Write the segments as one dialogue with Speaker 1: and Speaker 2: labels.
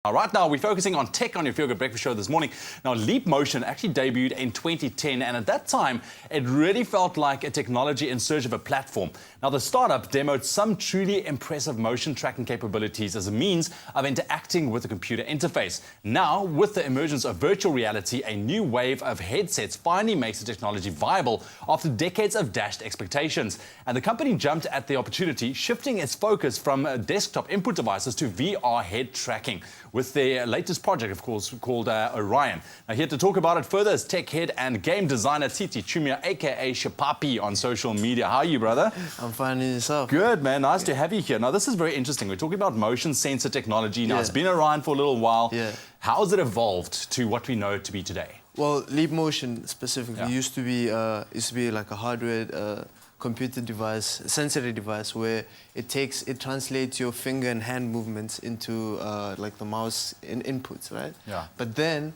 Speaker 1: Right now, we're focusing on tech on your Feel Good Breakfast Show this morning. Now, Leap Motion actually debuted in 2010, and at that time, it really felt like a technology in search of a platform. Now, the startup demoed some truly impressive motion tracking capabilities as a means of interacting with the computer interface. Now, with the emergence of virtual reality, a new wave of headsets finally makes the technology viable after decades of dashed expectations. And the company jumped at the opportunity, shifting its focus from desktop input devices to VR head tracking, with their latest project, of course, called Orion. Now, here to talk about it further is tech head and game designer Titi Chumia, a.k.a. Shapapi on social media. How are you, brother?
Speaker 2: I'm fine, and yourself?
Speaker 1: Good, man. Nice to have you here. Now, this is very interesting. We're talking about motion sensor technology. Now, it's been around for a little while. How has it evolved to what we know it to be today?
Speaker 2: Well, Leap Motion specifically used to be like a hardware computer device, sensory device, where it translates your finger and hand movements into like the mouse inputs, right?
Speaker 1: Yeah.
Speaker 2: But then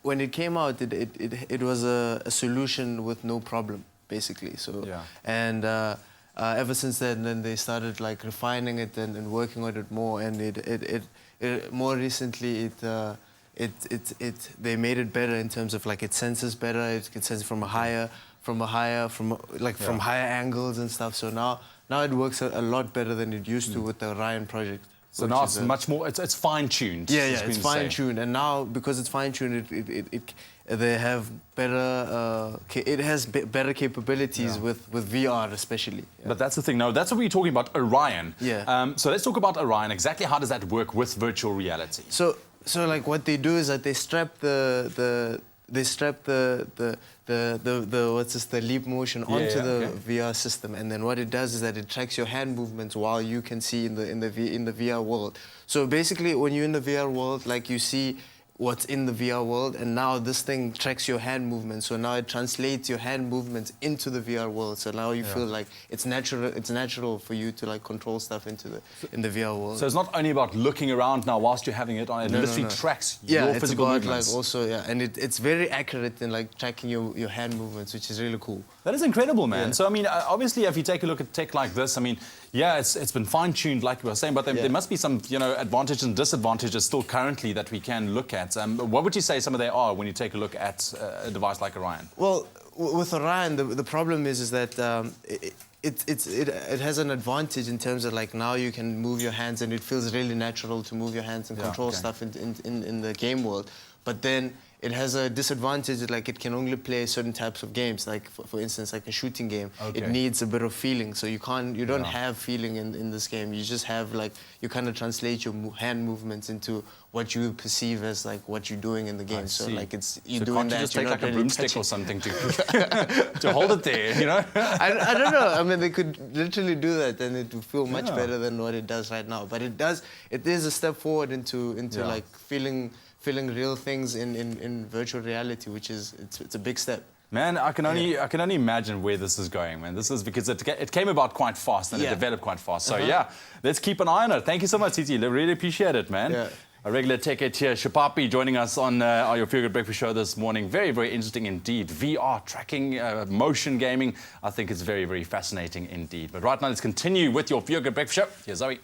Speaker 2: when it came out, it was a solution with no problem, basically. So and ever since then they started like refining it and working on it more, and more recently they made it better in terms of like it senses better. It can sense from higher angles and stuff. So now it works a lot better than it used to with the Orion project.
Speaker 1: So now it's much more. It's fine-tuned.
Speaker 2: Yeah, it's fine-tuned, and now because it's fine-tuned, they have better. It has better capabilities with VR especially.
Speaker 1: But that's the thing. Now that's what we're talking about, Orion.
Speaker 2: Yeah.
Speaker 1: So let's talk about Orion. Exactly how does that work with virtual reality?
Speaker 2: So like what they do is that they strap the Leap Motion onto the VR system, and then what it does is that it tracks your hand movements while you can see in the VR world. So basically, when you're in the VR world, like you see what's in the VR world, and now this thing tracks your hand movements. So now it translates your hand movements into the VR world. So now you feel like it's natural. It's natural for you to like control stuff in the VR world.
Speaker 1: So it's not only about looking around now whilst you're having it on. It literally tracks your physical movements.
Speaker 2: Like also and it's very accurate in like tracking your hand movements, which is really cool.
Speaker 1: That is incredible, man. So I mean, obviously, if you take a look at tech like this, I mean, it's been fine-tuned, like we were saying, but there must be some advantages and disadvantages still currently that we can look at. What would you say some of they are when you take a look at a device like Orion?
Speaker 2: Well, with Orion, the problem is that it has an advantage in terms of like now you can move your hands, and it feels really natural to move your hands and control stuff in the game world. But then it has a disadvantage, like it can only play certain types of games, like for instance, like a shooting game. It needs a bit of feeling, so you don't have feeling in this game. You just have like, you kind of translate your hand movements into what you perceive as like what you're doing in the game. So like you're doing that.
Speaker 1: Can't you just take like a broomstick or something to hold it there, you know?
Speaker 2: I don't know. I mean, they could literally do that, and it would feel much better than what it does right now. But it is a step forward into like feeling real things in virtual reality, which is it's a big step.
Speaker 1: Man, I can only imagine where this is going, man. This is because it came about quite fast and it developed quite fast. So let's keep an eye on it. Thank you so much, Titi. Really appreciate it, man. A regular tech head here, Shapapi, joining us on your Feel Good Breakfast Show this morning. Very, very interesting indeed. VR tracking, motion gaming. I think it's very, very fascinating indeed. But right now, let's continue with your Feel Good Breakfast Show. Here's Zoe.